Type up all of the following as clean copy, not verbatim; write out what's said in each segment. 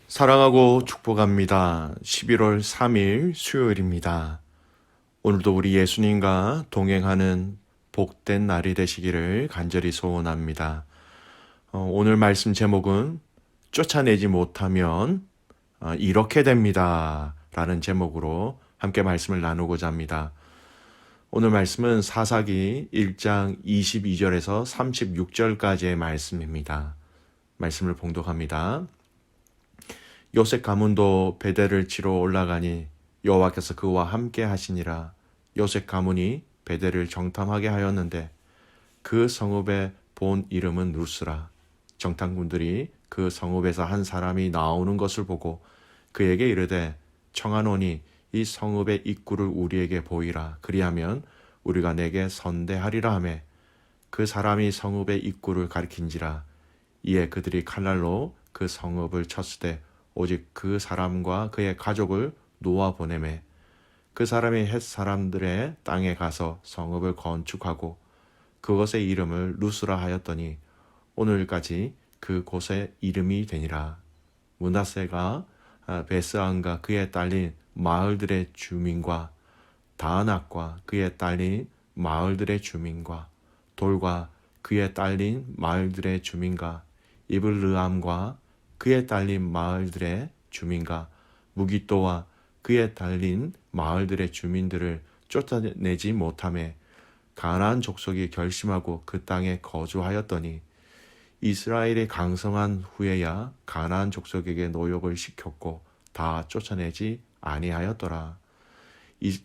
사랑하고 축복합니다. 11월 3일 수요일입니다. 오늘도 우리 예수님과 동행하는 복된 날이 되시기를 간절히 소원합니다. 오늘 말씀 제목은 쫓아내지 못하면 이렇게 됩니다. 라는 제목으로 함께 말씀을 나누고자 합니다. 오늘 말씀은 사사기 1장 22절에서 36절까지의 말씀입니다. 말씀을 봉독합니다. 요셉 가문도 베델을 치러 올라가니 여호와께서 그와 함께 하시니라. 요셉 가문이 베델을 정탐하게 하였는데 그 성읍의 본 이름은 루스라. 정탐꾼들이 그 성읍에서 한 사람이 나오는 것을 보고 그에게 이르되 청하노니 이 성읍의 입구를 우리에게 보이라. 그리하면 우리가 내게 선대하리라 하매 그 사람이 성읍의 입구를 가리킨지라. 이에 그들이 칼날로 그 성읍을 쳤으되 오직 그 사람과 그의 가족을 놓아 보내매 그 사람이 헷 사람들의 땅에 가서 성읍을 건축하고 그것의 이름을 루스라 하였더니 오늘까지 그 곳의 이름이 되니라. 므낫세가 베스안과 그의 딸린 마을들의 주민과 다낙과 그의 딸린 마을들의 주민과 돌과 그의 딸린 마을들의 주민과 이블르암과 그의 딸린 마을들의 주민과 무기또와 그의 딸린 마을들의 주민들을 쫓아내지 못하매 가나안 족속이 결심하고 그 땅에 거주하였더니 이스라엘이 강성한 후에야 가나안 족속에게 노역을 시켰고 다 쫓아내지 아니하였더라.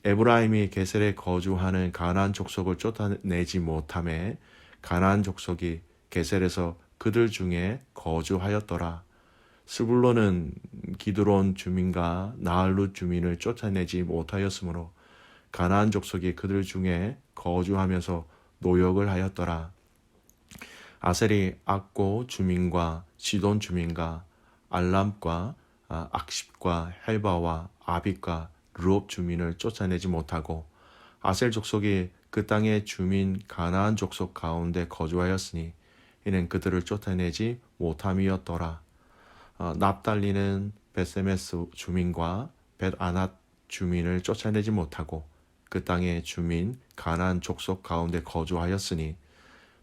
에브라임이 게셀에 거주하는 가나안 족속을 쫓아내지 못하매 가나안 족속이 게셀에서 그들 중에 거주하였더라. 스불론은 기드론 주민과 나할룻 주민을 쫓아내지 못하였으므로 가나안 족속이 그들 중에 거주하면서 노역을 하였더라. 아셀이 악고 주민과 시돈 주민과 알람과 악십과 헬바와 아빗과 르옵 주민을 쫓아내지 못하고 아셀 족속이 그 땅의 주민 가나안 족속 가운데 거주하였으니 이는 그들을 쫓아내지 못함이었더라. 납달리는 베세메스 주민과 벳아낫 주민을 쫓아내지 못하고 그 땅의 주민 가나안 족속 가운데 거주하였으니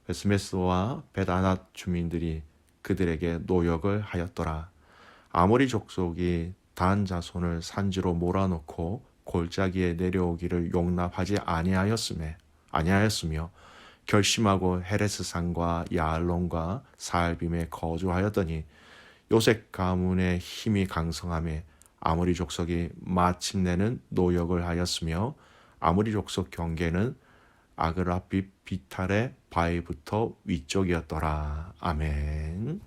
베스메스와 벳아낫 주민들이 그들에게 노역을 하였더라. 아모리 족속이 단 자손을 산지로 몰아넣고 골짜기에 내려오기를 용납하지 아니하였으며 결심하고 헤레스산과 야알론과 사알빔에 거주하였더니 요셉 가문의 힘이 강성하며 아모리 족속이 마침내는 노역을 하였으며 아모리 족속 경계는 아그라빛 비탈의 바위부터 위쪽이었더라. 아멘.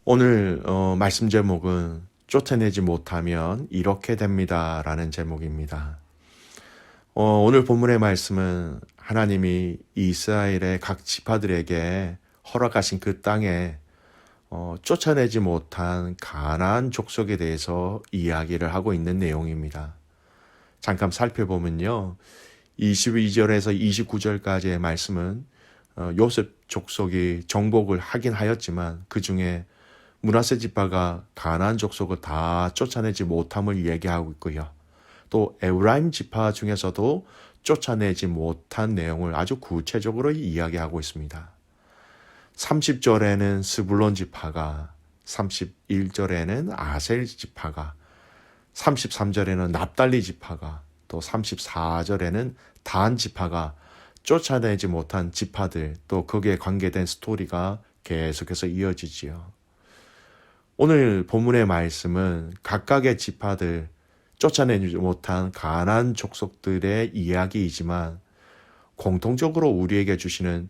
오늘 말씀 제목은 쫓아내지 못하면 이렇게 됩니다. 라는 제목입니다. 오늘 본문의 말씀은 하나님이 이스라엘의 각 지파들에게 허락하신 그 땅에 쫓아내지 못한 가나안 족속에 대해서 이야기를 하고 있는 내용입니다. 잠깐 살펴보면요. 22절에서 29절까지의 말씀은 요셉 족속이 정복을 하긴 하였지만 그 중에 므낫세 지파가 가나안 족속을 다 쫓아내지 못함을 얘기하고 있고요. 또 에브라임 지파 중에서도 쫓아내지 못한 내용을 아주 구체적으로 이야기하고 있습니다. 30절에는 스불론 지파가, 31절에는 아셀 지파가, 33절에는 납달리 지파가, 또 34절에는 단 지파가 쫓아내지 못한 지파들, 또 거기에 관계된 스토리가 계속해서 이어지지요. 오늘 본문의 말씀은 각각의 지파들, 쫓아내지 못한 가나안 족속들의 이야기이지만 공통적으로 우리에게 주시는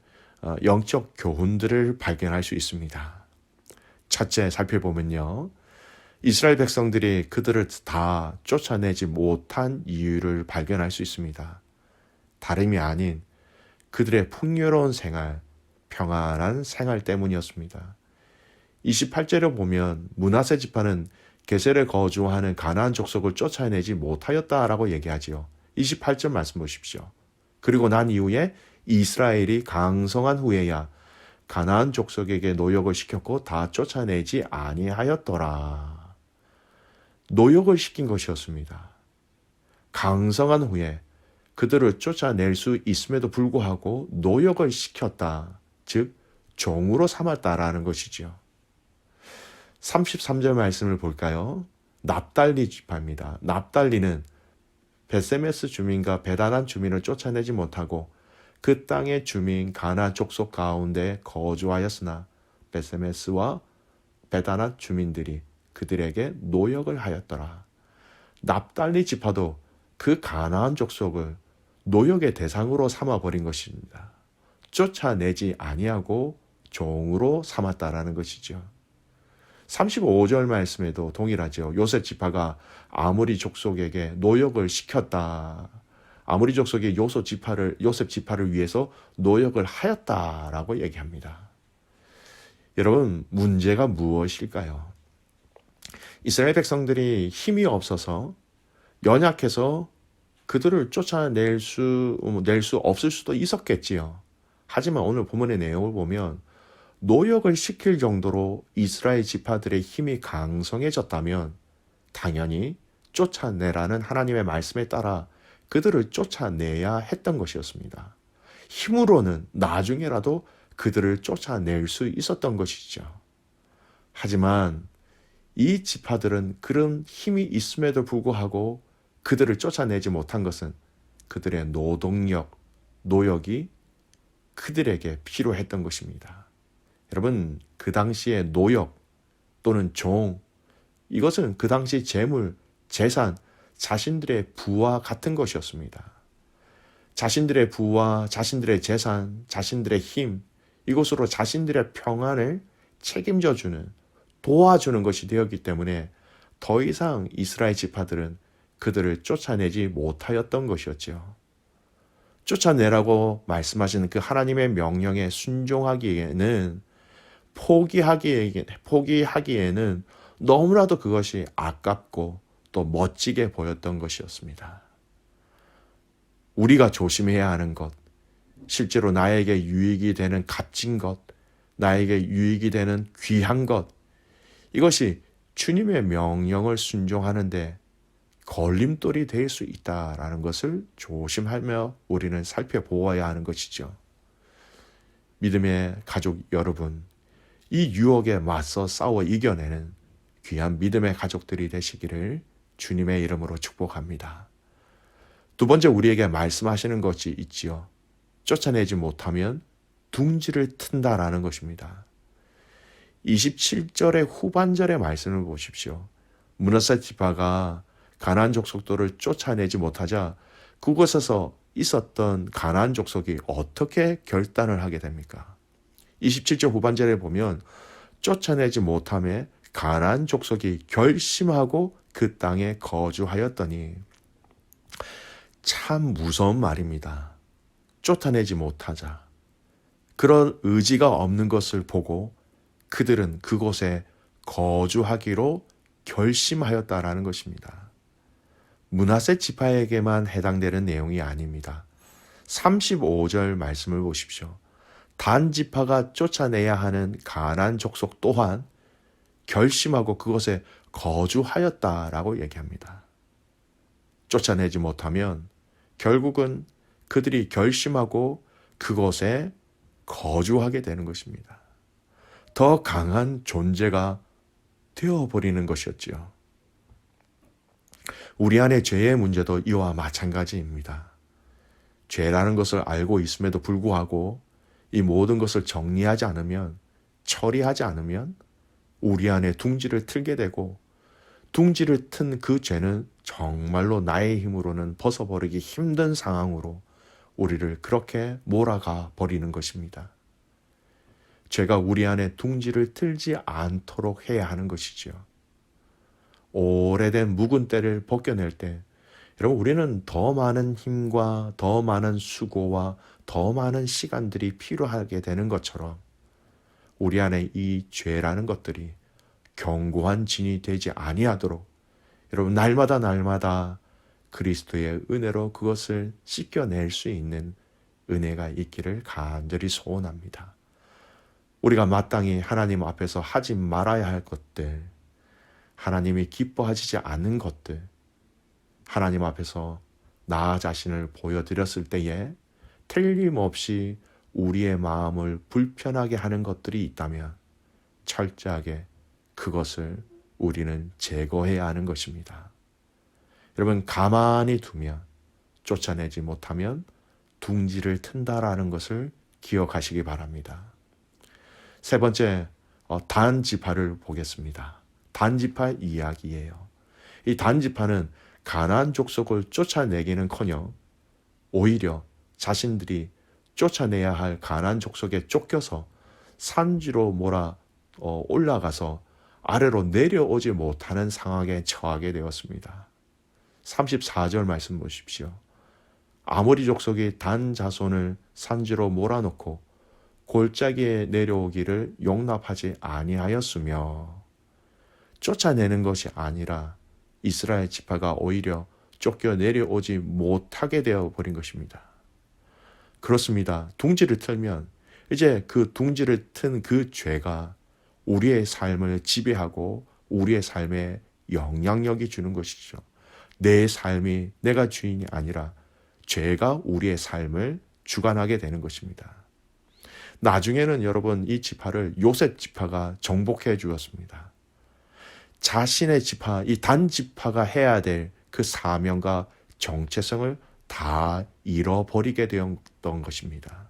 영적 교훈들을 발견할 수 있습니다. 첫째 살펴보면요. 이스라엘 백성들이 그들을 다 쫓아내지 못한 이유를 발견할 수 있습니다. 다름이 아닌 그들의 풍요로운 생활, 평안한 생활 때문이었습니다. 28절에 보면 므낫세 지파는 게셀에 거주하는 가나안 족속을 쫓아내지 못하였다라고 얘기하지요. 28절 말씀 보십시오. 그리고 난 이후에 이스라엘이 강성한 후에야 가나안 족속에게 노역을 시켰고 다 쫓아내지 아니하였더라. 노역을 시킨 것이었습니다. 강성한 후에 그들을 쫓아낼 수 있음에도 불구하고 노역을 시켰다. 즉 종으로 삼았다라는 것이죠. 33절 말씀을 볼까요? 납달리 지파입니다. 납달리는 벳세메스 주민과 베다난 주민을 쫓아내지 못하고 그 땅의 주민 가나안 족속 가운데 거주하였으나 벳세메스와 베다난 주민들이 그들에게 노역을 하였더라. 납달리 지파도 그 가나안 족속을 노역의 대상으로 삼아버린 것입니다. 쫓아내지 아니하고 종으로 삼았다라는 것이죠. 35절 말씀에도 동일하죠. 요셉 지파가 아모리 족속에게 노역을 시켰다. 아모리 족속이 요셉 지파를 위해서 노역을 하였다라고 얘기합니다. 여러분, 문제가 무엇일까요? 이스라엘 백성들이 힘이 없어서 연약해서 그들을 쫓아낼 수 없을 수도 있었겠지요. 하지만 오늘 본문의 내용을 보면 노역을 시킬 정도로 이스라엘 지파들의 힘이 강성해졌다면 당연히 쫓아내라는 하나님의 말씀에 따라 그들을 쫓아내야 했던 것이었습니다. 힘으로는 나중에라도 그들을 쫓아낼 수 있었던 것이죠. 하지만 이 지파들은 그런 힘이 있음에도 불구하고 그들을 쫓아내지 못한 것은 그들의 노동력, 노역이 그들에게 필요했던 것입니다. 여러분, 그 당시의 노역 또는 종, 이것은 그 당시 재물, 재산, 자신들의 부와 같은 것이었습니다. 자신들의 부와 자신들의 재산, 자신들의 힘, 이것으로 자신들의 평안을 책임져주는, 도와주는 것이 되었기 때문에 더 이상 이스라엘 지파들은 그들을 쫓아내지 못하였던 것이었죠. 쫓아내라고 말씀하시는 그 하나님의 명령에 순종하기에는 포기하기에는 너무나도 그것이 아깝고 또 멋지게 보였던 것이었습니다. 우리가 조심해야 하는 것, 실제로 나에게 유익이 되는 값진 것, 나에게 유익이 되는 귀한 것, 이것이 주님의 명령을 순종하는데 걸림돌이 될 수 있다라는 것을 조심하며 우리는 살펴보아야 하는 것이죠. 믿음의 가족 여러분, 이 유혹에 맞서 싸워 이겨내는 귀한 믿음의 가족들이 되시기를 주님의 이름으로 축복합니다. 두 번째, 우리에게 말씀하시는 것이 있지요. 쫓아내지 못하면 둥지를 튼다라는 것입니다. 27절의 후반절의 말씀을 보십시오. 므낫세 지파가 가나안 족속들을 쫓아내지 못하자 그곳에서 있었던 가나안 족속이 어떻게 결단을 하게 됩니까? 27절 후반절에 보면 쫓아내지 못함에 가나안 족속이 결심하고 그 땅에 거주하였더니, 참 무서운 말입니다. 쫓아내지 못하자, 그런 의지가 없는 것을 보고 그들은 그곳에 거주하기로 결심하였다라는 것입니다. 므낫세 지파에게만 해당되는 내용이 아닙니다. 35절 말씀을 보십시오. 단 지파가 쫓아내야 하는 가나안 족속 또한 결심하고 그곳에 거주하였다라고 얘기합니다. 쫓아내지 못하면 결국은 그들이 결심하고 그곳에 거주하게 되는 것입니다. 더 강한 존재가 되어버리는 것이었지요. 우리 안에 죄의 문제도 이와 마찬가지입니다. 죄라는 것을 알고 있음에도 불구하고 이 모든 것을 정리하지 않으면, 처리하지 않으면 우리 안에 둥지를 틀게 되고, 둥지를 튼 그 죄는 정말로 나의 힘으로는 벗어버리기 힘든 상황으로 우리를 그렇게 몰아가 버리는 것입니다. 죄가 우리 안에 둥지를 틀지 않도록 해야 하는 것이죠. 오래된 묵은 때를 벗겨낼 때, 여러분, 우리는 더 많은 힘과 더 많은 수고와 더 많은 시간들이 필요하게 되는 것처럼 우리 안에 이 죄라는 것들이 견고한 진이 되지 아니하도록 여러분, 날마다 그리스도의 은혜로 그것을 씻겨낼 수 있는 은혜가 있기를 간절히 소원합니다. 우리가 마땅히 하나님 앞에서 하지 말아야 할 것들, 하나님이 기뻐하시지 않는 것들, 하나님 앞에서 나 자신을 보여드렸을 때에 틀림없이 우리의 마음을 불편하게 하는 것들이 있다면 철저하게 그것을 우리는 제거해야 하는 것입니다. 여러분, 가만히 두면, 쫓아내지 못하면 둥지를 튼다라는 것을 기억하시기 바랍니다. 세 번째, 단지파를 보겠습니다. 단지파 이야기예요. 이 단지파는 가나안 족속을 쫓아내기는커녕 오히려 자신들이 쫓아내야 할 가나안 족속에 쫓겨서 산지로 올라가서 아래로 내려오지 못하는 상황에 처하게 되었습니다. 34절 말씀 보십시오. 아모리 족속이 단 자손을 산지로 몰아넣고 골짜기에 내려오기를 용납하지 아니하였으며, 쫓아내는 것이 아니라 이스라엘 지파가 오히려 쫓겨 내려오지 못하게 되어 버린 것입니다. 그렇습니다. 둥지를 틀면 이제 그 둥지를 튼 그 죄가 우리의 삶을 지배하고 우리의 삶에 영향력이 주는 것이죠. 내 삶이 내가 주인이 아니라 죄가 우리의 삶을 주관하게 되는 것입니다. 나중에는 여러분, 이 지파를 요셉 지파가 정복해 주었습니다. 자신의 지파, 이 단지파가 해야 될 그 사명과 정체성을 다 잃어버리게 되었던 것입니다.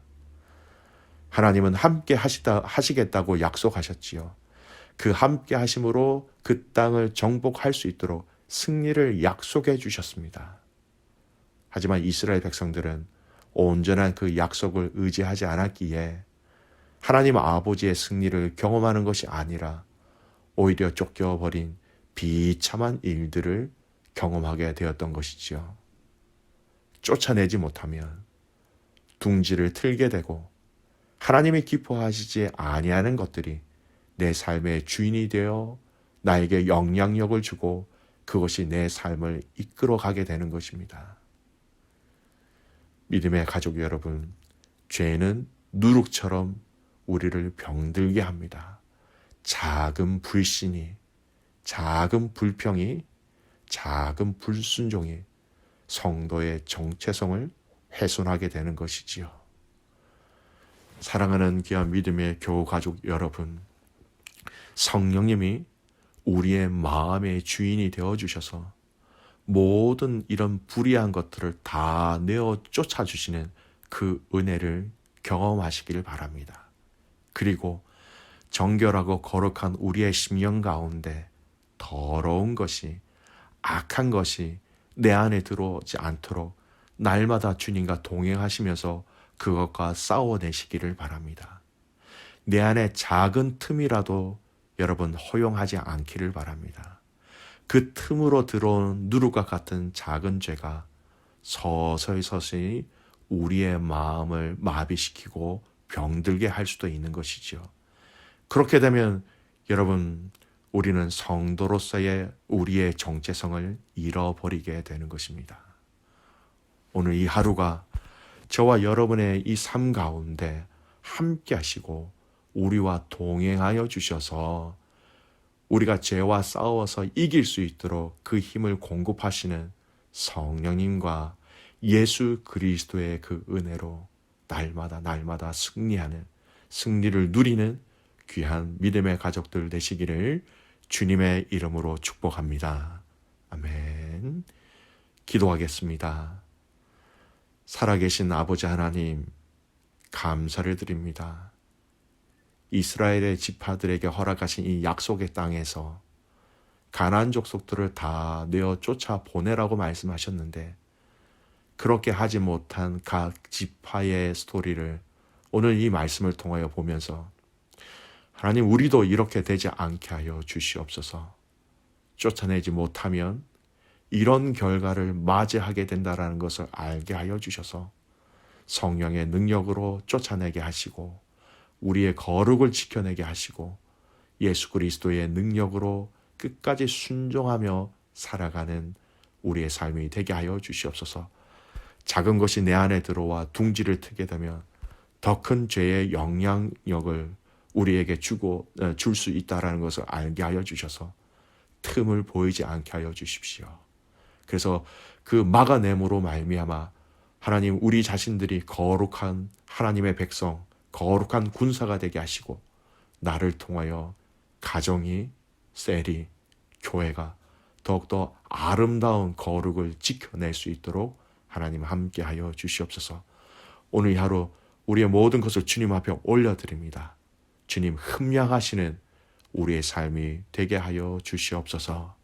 하나님은 함께 하시겠다고 약속하셨지요. 그 함께 하심으로 그 땅을 정복할 수 있도록 승리를 약속해 주셨습니다. 하지만 이스라엘 백성들은 온전한 그 약속을 의지하지 않았기에 하나님 아버지의 승리를 경험하는 것이 아니라 오히려 쫓겨버린 비참한 일들을 경험하게 되었던 것이지요. 쫓아내지 못하면 둥지를 틀게 되고 하나님이 기뻐하시지 아니하는 것들이 내 삶의 주인이 되어 나에게 영향력을 주고 그것이 내 삶을 이끌어가게 되는 것입니다. 믿음의 가족 여러분, 죄는 누룩처럼 우리를 병들게 합니다. 작은 불신이, 작은 불평이, 작은 불순종이 성도의 정체성을 훼손하게 되는 것이지요. 사랑하는 귀한 믿음의 교우 가족 여러분, 성령님이 우리의 마음의 주인이 되어주셔서 모든 이런 불의한 것들을 다 내어 쫓아주시는 그 은혜를 경험하시기를 바랍니다. 그리고 정결하고 거룩한 우리의 심령 가운데 더러운 것이, 악한 것이 내 안에 들어오지 않도록 날마다 주님과 동행하시면서 그것과 싸워내시기를 바랍니다. 내 안에 작은 틈이라도 여러분 허용하지 않기를 바랍니다. 그 틈으로 들어온 누룩과 같은 작은 죄가 서서히 우리의 마음을 마비시키고 병들게 할 수도 있는 것이죠. 그렇게 되면 여러분, 우리는 성도로서의 우리의 정체성을 잃어버리게 되는 것입니다. 오늘 이 하루가 저와 여러분의 이 삶 가운데 함께 하시고 우리와 동행하여 주셔서 우리가 죄와 싸워서 이길 수 있도록 그 힘을 공급하시는 성령님과 예수 그리스도의 그 은혜로 날마다 승리하는, 승리를 누리는 귀한 믿음의 가족들 되시기를 주님의 이름으로 축복합니다. 아멘. 기도하겠습니다. 살아계신 아버지 하나님, 감사를 드립니다. 이스라엘의 지파들에게 허락하신 이 약속의 땅에서 가나안 족속들을 다 내어 쫓아 보내라고 말씀하셨는데, 그렇게 하지 못한 각 지파의 스토리를 오늘 이 말씀을 통하여 보면서 하나님, 우리도 이렇게 되지 않게 하여 주시옵소서. 쫓아내지 못하면 이런 결과를 맞이하게 된다는 것을 알게 하여 주셔서 성령의 능력으로 쫓아내게 하시고 우리의 거룩을 지켜내게 하시고 예수 그리스도의 능력으로 끝까지 순종하며 살아가는 우리의 삶이 되게 하여 주시옵소서. 작은 것이 내 안에 들어와 둥지를 트게 되면 더 큰 죄의 영향력을 우리에게 줄 수 있다라는 것을 알게 하여 주셔서 틈을 보이지 않게 하여 주십시오. 그래서 그 막아냄으로 말미암아 하나님, 우리 자신들이 거룩한 하나님의 백성, 거룩한 군사가 되게 하시고, 나를 통하여 가정이, 셀이, 교회가 더욱더 아름다운 거룩을 지켜낼 수 있도록 하나님 함께하여 주시옵소서. 오늘 하루 우리의 모든 것을 주님 앞에 올려드립니다. 주님, 흠양하시는 우리의 삶이 되게 하여 주시옵소서.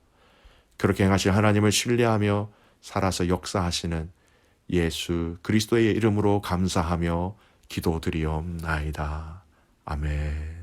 그렇게 행하실 하나님을 신뢰하며 살아서 역사하시는 예수 그리스도의 이름으로 감사하며 기도드리옵나이다. 아멘.